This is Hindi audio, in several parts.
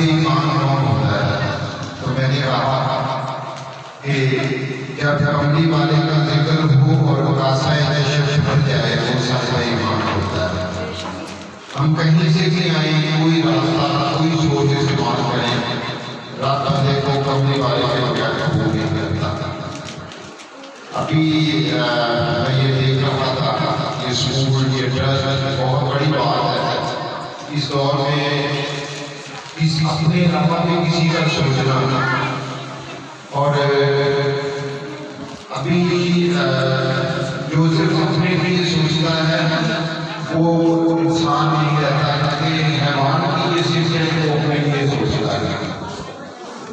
ईमान कौन होता है? तो मैंने कहा कि जब कमली वाले का जिक्र हो और कासाए नशे बढ़ जाए वो साहिब ईमान होता है। हम कहीं से भी आए, कोई रास्ता कोई सोच इस्तेमाल करें, रास्ता देखो कमली वाले के बगैर कबूल नहीं करता। अभी मैं ये देख रहा था, ये स्कूल ये ट्रस्ट बहुत बड़ी बात है इस दौर में, किसी अपने अलावा भी किसी का सोचना। और अभी जो सिर्फ अपने लिए सोचता है वो इंसान नहीं रहता, कि हैवान की ये सिर्फ वो अपने लिए सोचता है।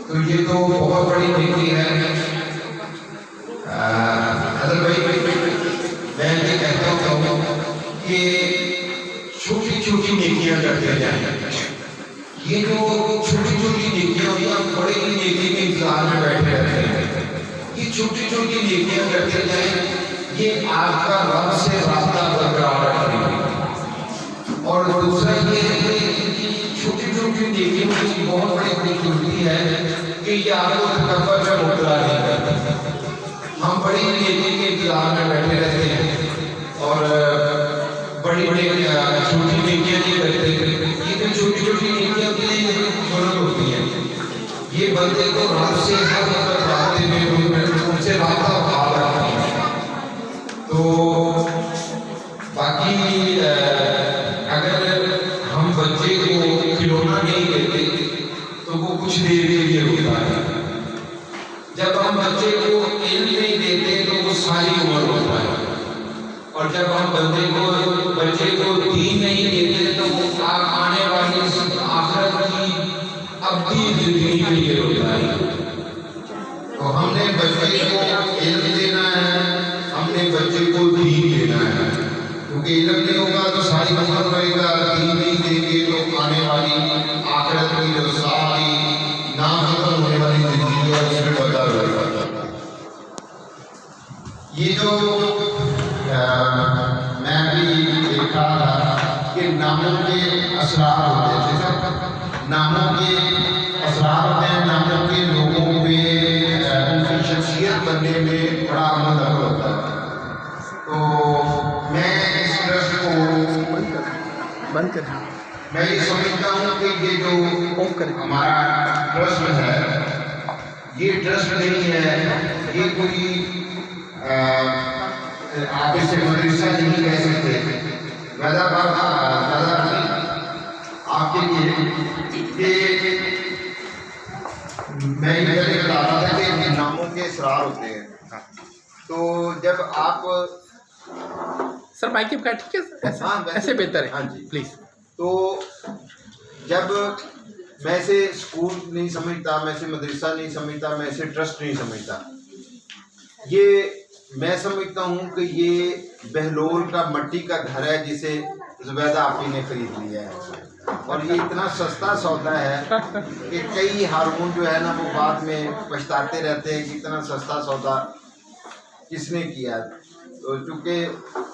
तो ये तो बहुत बड़ी नीति है। मैं ये कहता हूँ कि छोटी छोटी नेकियां करते जाएं। ये जो छोटी छोटी नेकियां होती हैं, हम बड़े ही नेकी के इंतजार में बैठे रहते हैं। ये छोटी छोटी नेकियां करते जाएं, ये आपका रब से रास्ता बरकरार रखेगी। और दूसरा ये छोटी छोटी नेकियों की बहुत बड़ी खूबसूरती है कि ये आपको तकब्बुर में मुबतला नहीं करता। हम बड़ी नेकी के इंतजार में बैठे रहते हैं और बड़ी बड़ी छोटी नेकियां नहीं करते। ये जो छोटी छोटी नेकियां होती हैं ये फर्क होती है, ये बंदे को रब से हर वक्त रास्ते में उनसे रास्ता भाग रखती है। तो बाकी अगर हम बच्चे को खिलौना नहीं देते तो वो कुछ देर के लिए होता है। जब हम बच्चे को इल्म नहीं देते तो वो सारी उम्र होता है। और जब हम बच्चे को दीन नहीं देते तो वो आने वाली आखिरत की अब्दी जिंदगी के लिए होता है। तो हमने बच्चे को इल्म देना है, हमने बच्चे को दीन देना है, क्योंकि इल्म नहीं होगा तो सारी उम्र रहेगा, दीन नहीं देंगे तो आने वाली आखिरत की जो सारी ना खत्म होने वाली जिंदगी है उसमें बदल रहेगा। ये जो मैं भी देख रहा था कि नामों के असरार होते हैं, जैसे नामों के असरार होते हैं, नामों के लोगों पे उनकी शख्सियत बनने में बड़ा अमल दखल होता है। तो मैं इस ट्रस्ट को बंद कर, मैं ये समझता हूँ कि ये जो हमारा ट्रस्ट है ये ट्रस्ट नहीं है, ये कोई आप इसे मदरसा नहीं कह सकते। आपके लिए कि मैं ये बता रहा था कि नामों के असरार होते हैं। तो जब आप सर माइक का ठीक है, ऐसे बेहतर है। हाँ जी प्लीज। तो जब मैं इसे स्कूल नहीं समझता, मैं इसे मदरसा नहीं समझता, मैं इसे ट्रस्ट नहीं समझता, ये मैं समझता हूँ कि ये बहलोल का मट्टी का घर है जिसे जुबैदा आपी ने खरीद लिया है। और ये इतना सस्ता सौदा है कि कई हारून जो है ना वो बाद में पछताते रहते हैं कि इतना सस्ता सौदा किसने किया। तो चूँकि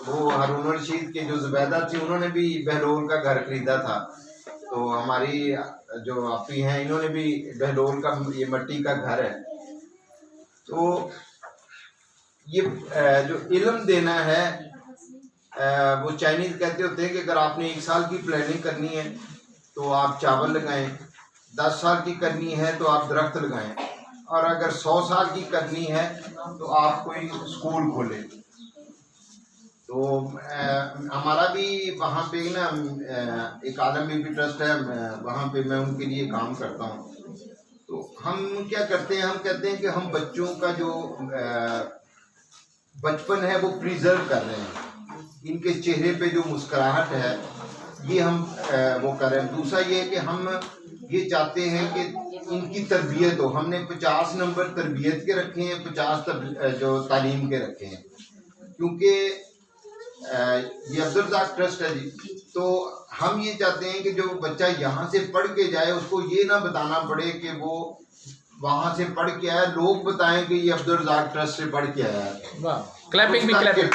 वो हारून रशीद के जो जुबैदा थी उन्होंने भी बहलोल का घर खरीदा था, तो हमारी जो आपी हैं इन्होंने भी बहलोल का ये मट्टी का घर है। तो ये जो इल्म देना है वो चाइनीज़ कहते होते हैं कि अगर आपने 1 साल की प्लानिंग करनी है तो आप चावल लगाएं, 10 साल की करनी है तो आप दरख्त लगाएं, और अगर 100 साल की करनी है तो आप कोई स्कूल खोलें। तो हमारा भी वहाँ पे ना एक आलम बीबी ट्रस्ट है, वहाँ पे मैं उनके लिए काम करता हूँ। तो हम क्या करते हैं, हम कहते हैं कि हम बच्चों का जो बचपन है वो प्रिजर्व कर रहे हैं, इनके चेहरे पे जो मुस्कुराहट है ये हम वो कर रहे हैं। दूसरा ये है कि हम ये चाहते हैं कि इनकी तरबियत हो। हमने 50 नंबर तरबियत के रखे हैं, 50 जो तालीम के रखे हैं, क्योंकि ये अब्दुल रज़ाक ट्रस्ट है जी। तो हम ये चाहते हैं कि जो बच्चा यहाँ से पढ़ के जाए उसको ये ना बताना पड़े कि वो वहाँ से पढ़ के आया, लोग बताएं कि ये अब्दुल रज़ाक ट्रस्ट से पढ़ के आया है। क्लैपिंग भी क्लैपिंग।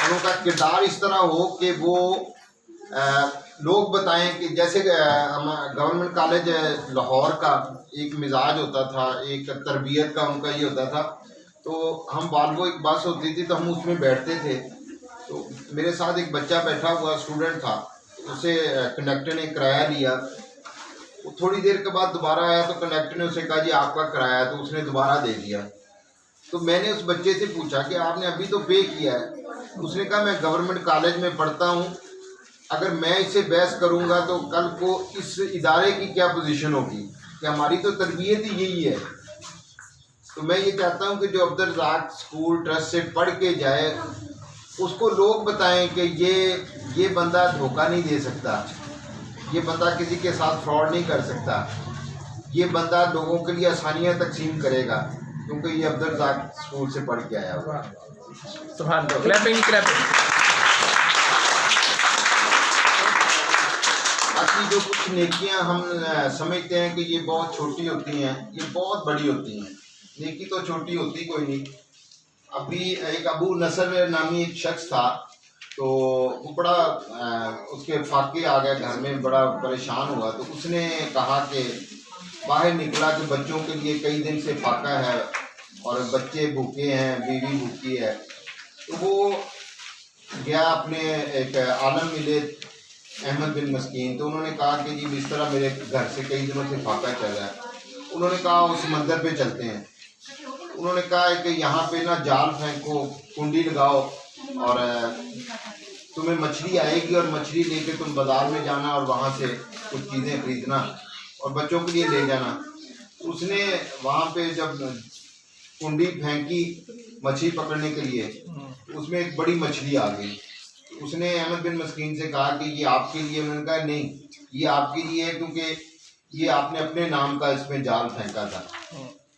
उनका किरदार इस तरह हो कि वो लोग बताएं कि जैसे गवर्नमेंट कॉलेज लाहौर का एक मिजाज होता था, एक तरबियत का उनका ये होता था। तो हम वाल्वो एक बस होती थी तो हम उसमें बैठते थे। तो मेरे साथ एक बच्चा बैठा हुआ स्टूडेंट था, उसे कंडक्टर ने किराया लिया। वो थोड़ी देर के बाद दोबारा आया तो कंडक्टर ने उसे कहा जी आपका किराया, तो उसने दोबारा दे दिया। तो मैंने उस बच्चे से पूछा कि आपने अभी तो पे किया है। उसने कहा मैं गवर्नमेंट कॉलेज में पढ़ता हूँ, अगर मैं इससे बहस करूँगा तो कल को इस इदारे की क्या पोजीशन होगी, कि हमारी तो तरबियत ही यही है। तो मैं ये चाहता हूँ कि जो अब्दुर्रज़ाक स्कूल ट्रस्ट से पढ़ के जाए उसको लोग बताएं कि ये बंदा धोखा नहीं दे सकता, ये बंदा किसी के साथ फ्रॉड नहीं कर सकता, ये बंदा लोगों के लिए आसानियाँ तकसीम करेगा, क्योंकि ये अब्दुर्रज़ाक स्कूल से पढ़ के आया हुआ। सुभान अल्लाह, क्लैपिंग क्लैपिंग। बाकी जो कुछ नेकियां हम समझते हैं कि ये बहुत छोटी होती हैं, ये बहुत बड़ी होती हैं। नेकी तो छोटी होती कोई नहीं। अभी एक अबू नसर नामी एक शख्स था, तो वो बड़ा उसके फाके आ गए घर में, बड़ा परेशान हुआ। तो उसने कहा कि बाहर निकला कि बच्चों के लिए कई दिन से फाका है और बच्चे भूखे हैं, बीवी भूखी है। तो वो गया अपने एक आलम मिले अहमद बिन मस्कीन। तो उन्होंने कहा कि जी इस तरह मेरे घर से कई दिनों से फाका चल रहा है। उन्होंने कहा उस मंदिर पे चलते हैं। उन्होंने कहा कि यहाँ पे ना जाल फेंको, कुंडी लगाओ और तुम्हें मछली आएगी और मछली लेके तुम बाज़ार में जाना और वहाँ से कुछ चीज़ें खरीदना और बच्चों के लिए ले जाना। उसने वहाँ पे जब कुंडी फेंकी मछली पकड़ने के लिए, उसमें एक बड़ी मछली आ गई। उसने अहमद बिन मस्कीन से कहा कि ये आपके लिए। उन्होंने कहा नहीं, ये आपके लिए है क्योंकि ये आपने अपने नाम का इसमें जाल फेंका था।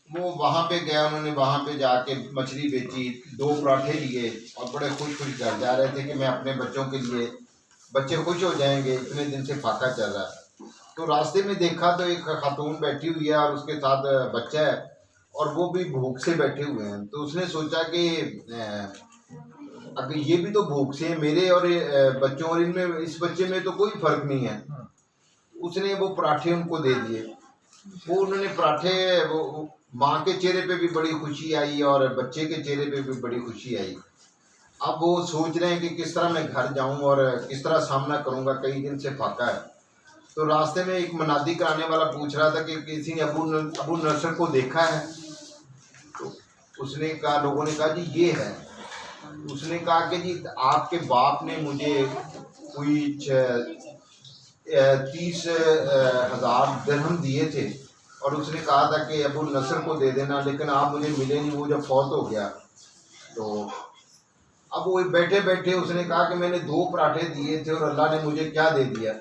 वो वहाँ पे गया, उन्होंने वहाँ पे जाके मछली बेची, 2 पराठे लिए और बड़े खुश घर जा रहे थे कि मैं अपने बच्चों के लिए, बच्चे खुश हो जाएंगे, इतने दिन से फाका चल रहा है। तो रास्ते में देखा तो एक खातून बैठी हुई है और उसके साथ बच्चा है और वो भी भूख से बैठे हुए हैं। तो उसने सोचा कि अगर ये भी तो भूख से है, मेरे और बच्चों और इनमें, इस बच्चे में तो कोई फर्क नहीं है। उसने वो पराठे उनको दे दिए। वो उन्होंने पराठे, वो माँ के चेहरे पे भी बड़ी खुशी आई और बच्चे के चेहरे पे भी बड़ी खुशी आई। अब वो सोच रहे हैं कि किस तरह मैं घर जाऊं और किस तरह सामना करूंगा, कई दिन से फाका है। तो रास्ते में एक मनादी कराने वाला पूछ रहा था कि किसी ने अबू नसर को देखा है। तो उसने कहा, लोगों ने कहा जी ये है। उसने कहा कि जी आपके बाप ने मुझे कोई 30,000 दिरहम दिए थे और उसने कहा था कि अबू नसर को दे देना, लेकिन आप मुझे मिले नहीं, वो जब फौत हो गया। तो अब वो बैठे बैठे उसने कहा कि मैंने 2 पराठे दिए थे और अल्लाह ने मुझे क्या दे दिया।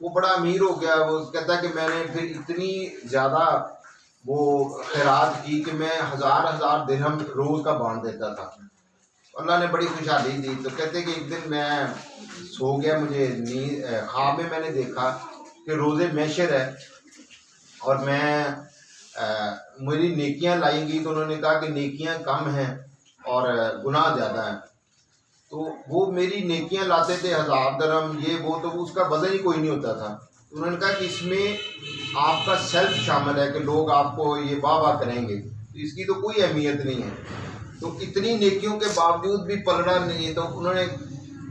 वो बड़ा अमीर हो गया। वो कहता कि मैंने फिर इतनी ज़्यादा वो खैरात की कि मैं 1000 दिरहम रोज़ का बांट देता था। अल्लाह ने बड़ी खुशहाली दी। तो कहते कि एक दिन मैं सो गया, मुझे नींद, ख्वाब में मैंने देखा कि रोज़े महशर है और मैं मेरी नेकियां लाएंगी। तो उन्होंने कहा कि नेकियां कम हैं और गुनाह ज़्यादा है। तो वो मेरी नेकियां लाते थे 1000 दिरहम, ये वो, तो उसका वजन ही कोई नहीं होता था। तो उन्होंने कहा कि इसमें आपका सेल्फ शामिल है कि लोग आपको ये वाह वाह करेंगे, तो इसकी तो कोई अहमियत नहीं है। तो इतनी नेकियों के बावजूद भी पलड़ा नहीं है। तो उन्होंने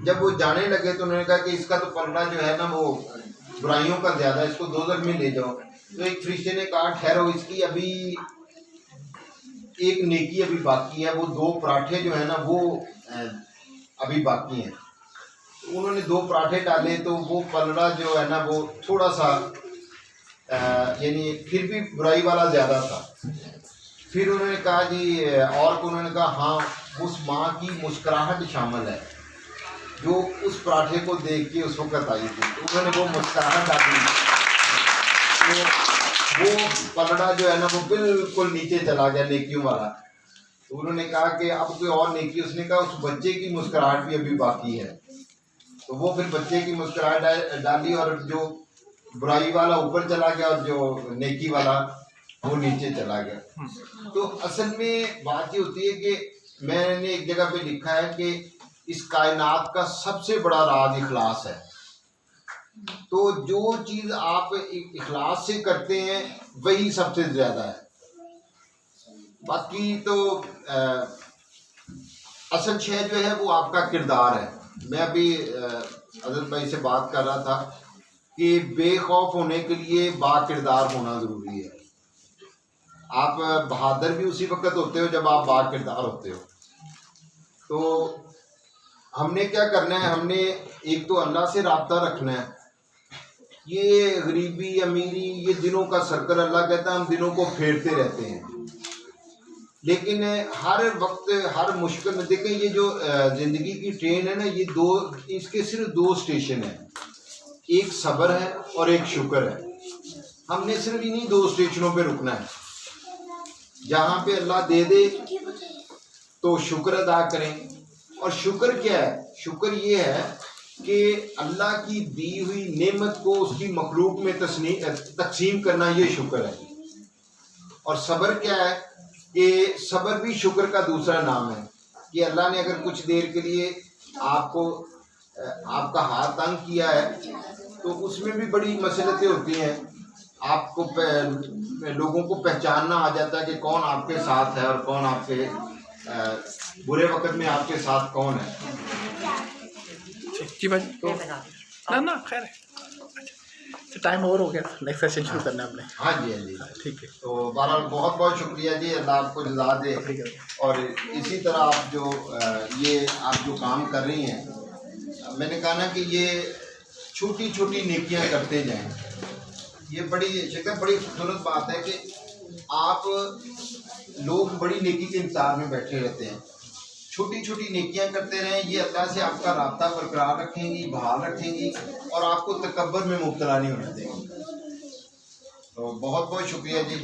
जब वो जाने लगे तो उन्होंने कहा कि इसका तो पलड़ा जो है ना वो बुराइयों का ज़्यादा है, इसको दोज़ख में ले जाओ। तो एक फरिश्ते ने कहा ठहरो, इसकी अभी एक नेकी अभी बाकी है, वो 2 पराठे जो है ना वो अभी बाकी हैं। तो उन्होंने 2 पराठे डाले तो वो पलड़ा जो है ना वो थोड़ा सा यानी फिर भी बुराई वाला ज़्यादा था। फिर उन्होंने कहा जी, और को उन्होंने कहा हाँ उस माँ की मुस्कुराहट शामिल है जो उस पराठे को देख के उस वक्त आई थी। तो उन्होंने वो मुस्कुराहट डाली, तो वो पलड़ा जो है ना वो बिल्कुल नीचे चला गया नेकियों वाला। तो उन्होंने कहा कि अब कोई और नेकी, उसने कहा उस बच्चे की मुस्कुराहट भी अभी बाकी है। तो वो फिर बच्चे की मुस्कुराहट डाली और जो बुराई वाला ऊपर चला गया और जो नेकी वाला वो नीचे चला गया। तो असल में बात ये होती है कि मैंने एक जगह पे लिखा है कि इस कायनात का सबसे बड़ा राज इखलास है। तो जो चीज़ आप इखलास से करते हैं वही सबसे ज़्यादा है। बाकी तो असल शय जो है वो आपका किरदार है। मैं अभी हज़रत भाई से बात कर रहा था कि बेखौफ होने के लिए बाकिरदार होना ज़रूरी है। आप बहादुर भी उसी वक्त होते हो जब आप बाकिरदार होते हो। तो हमने क्या करना है, हमने एक तो अल्लाह से राब्ता रखना है। ये गरीबी अमीरी ये दिनों का सर्कल, अल्लाह कहता है हम दिनों को फेरते रहते हैं, लेकिन हर वक्त हर मुश्किल में देखें ये जो ज़िंदगी की ट्रेन है ना, ये दो, इसके सिर्फ दो स्टेशन हैं, एक सब्र है और एक शुक्र है। हमने सिर्फ इन्हीं दो स्टेशनों पे रुकना है। जहाँ पे अल्लाह दे दे तो शुक्र अदा करें। और शुक्र क्या है? शुक्र ये है कि अल्लाह की दी हुई नेमत को उसकी मखलूक में तकसीम करना, ये शुक्र है। और सब्र क्या है कि सब्र भी शुक्र का दूसरा नाम है कि अल्लाह ने अगर कुछ देर के लिए आपको आपका हाथ तंग किया है तो उसमें भी बड़ी मसलतें होती हैं। आपको लोगों को पहचानना आ जाता है कि कौन आपके साथ है और कौन आपके बुरे वक्त में आपके साथ कौन है। जी भाई तो ना खैर है। अच्छा टाइम ओवर हो गया, नेक्स्ट सेशन शुरू करना है हमने। हाँ जी, हाँ जी, ठीक है। तो बहरहाल बहुत बहुत शुक्रिया जी, अल्लाह आपको जज़ा दे। और इसी तरह आप जो काम कर रही हैं, मैंने कहा ना कि ये छोटी छोटी नेकियां करते जाएं। ये बड़ी खूबसूरत बात है कि आप लोग बड़ी नेकी के इंतज़ार में बैठे रहते हैं। छोटी छोटी नेकियां करते रहें, ये अल्लाह से आपका राब्ता बरकरार रखेंगी, बहाल रखेंगी और आपको तकब्बर में मुब्तला नहीं होने देंगी। तो बहुत बहुत शुक्रिया जी।